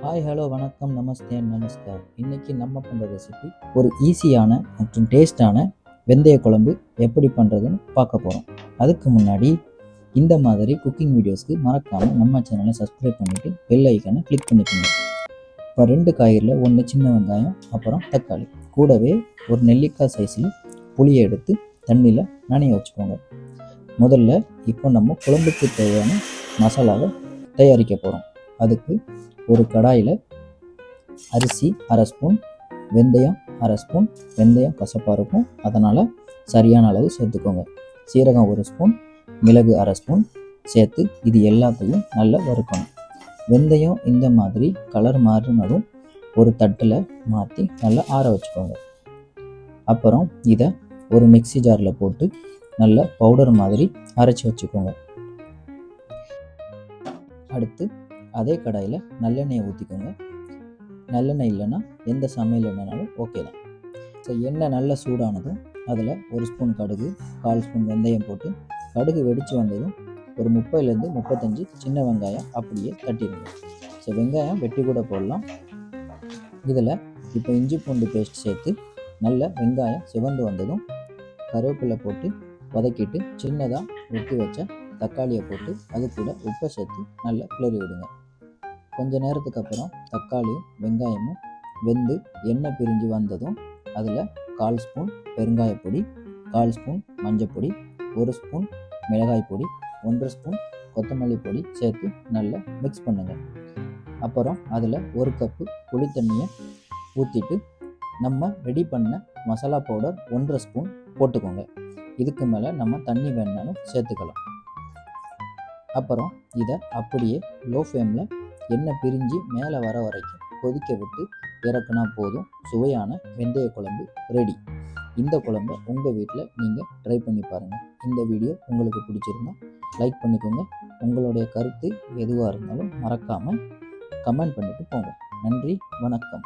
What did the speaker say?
Hi hello வணக்கம் நமஸ்தே நமஸ்கார். இன்றைக்கி நம்ம பண்ணுற ரெசிபி ஒரு ஈஸியான மற்றும் டேஸ்டான வெந்தய குழம்பு எப்படி பண்ணுறதுன்னு பார்க்க போகிறோம். அதுக்கு முன்னாடி இந்த மாதிரி குக்கிங் வீடியோஸ்க்கு மறக்காமல் நம்ம சேனலை சப்ஸ்கிரைப் பண்ணிவிட்டு பெல் ஐக்கானை கிளிக் பண்ணிக்கோங்க. இப்போ 2 காய்கறியில் 1 சின்ன வெங்காயம், அப்புறம் தக்காளி, கூடவே ஒரு நெல்லிக்காய் சைஸில் புளியை எடுத்து தண்ணியில் நனைய வச்சுக்கோங்க. முதல்ல இப்போ நம்ம குழம்புக்கு தேவையான மசாலாவை தயாரிக்க போகிறோம். அதுக்கு ஒரு கடாயில் அரிசி 1/2 ஸ்பூன், வெந்தயம் 1/2 ஸ்பூன். வெந்தயம் கசப்பாக இருக்கும், அதனால் சரியான அளவு சேர்த்துக்கோங்க. சீரகம் 1 ஸ்பூன், மிளகு 1/2 ஸ்பூன் சேர்த்து இது எல்லாத்தையும் நல்லா வறுக்கணும். வெந்தயம் இந்த மாதிரி கலர் மாறினதும் ஒரு தட்டில் மாற்றி நல்லா ஆற வச்சுக்கோங்க. அப்புறம் இதை ஒரு மிக்ஸி ஜாரில் போட்டு நல்லா பவுடர் மாதிரி அரைச்சி வச்சுக்கோங்க. அடுத்து அதே கடாயில் நல்லெண்ணெயை ஊற்றிக்கோங்க. நல்லெண்ணெய் இல்லைன்னா எந்த சமையல் எண்ணெய்னாலும் ஓகே தான். ஸோ எண்ணெய் நல்லா சூடானதும் அதில் 1 ஸ்பூன் கடுகு, 1/4 ஸ்பூன் வெந்தயம் போட்டு கடுகு வெடித்து வந்ததும் ஒரு 30லேருந்து 35 சின்ன வெங்காயம் அப்படியே தட்டிடுங்க. ஸோ வெங்காயம் வெட்டி கூட போடலாம். இதில் இப்போ இஞ்சி பூண்டு பேஸ்ட் சேர்த்து நல்ல வெங்காயம் சிவந்து வந்ததும் கருவேப்பிலை போட்டு வதக்கிட்டு சின்னதாக வெட்டி வச்ச தக்காளியை போட்டு அது கூட உப்பை சேர்த்து நல்லா கிளறி விடுங்க. கொஞ்ச நேரத்துக்கு அப்புறம் தக்காளியும் வெங்காயமும் வெந்து எண்ணெய் பிரிஞ்சு வந்ததும் அதில் 1/4 ஸ்பூன் பெருங்காயப்பொடி, 1/4 ஸ்பூன் மஞ்சப்பொடி, 1 ஸ்பூன் மிளகாய் பொடி, 1 ஸ்பூன் கொத்தமல்லி பொடி சேர்த்து நல்லா மிக்ஸ் பண்ணுங்கள். அப்புறம் அதில் 1 கப்பு புளி தண்ணியை ஊற்றிட்டு நம்ம ரெடி பண்ண மசாலா பவுடர் 1/2 ஸ்பூன் போட்டுக்கோங்க. இதுக்கு மேலே நம்ம தண்ணி வேணாலும் சேர்த்துக்கலாம். அப்புறம் இதை அப்படியே லோ ஃப்ளேமில் எண்ணெய் பிரிஞ்சு மேலே வர வரைக்கும் கொதிக்க விட்டு இறக்குனா போதும். சுவையான வெந்தய குழம்பு ரெடி. இந்த குழம்பை உங்கள் வீட்டில் நீங்கள் ட்ரை பண்ணி பாருங்கள். இந்த வீடியோ உங்களுக்கு பிடிச்சிருந்தா லைக் பண்ணிக்கோங்க. உங்களுடைய கருத்து எதுவாக இருந்தாலும் மறக்காமல் கமெண்ட் பண்ணிவிட்டு போங்க. நன்றி, வணக்கம்.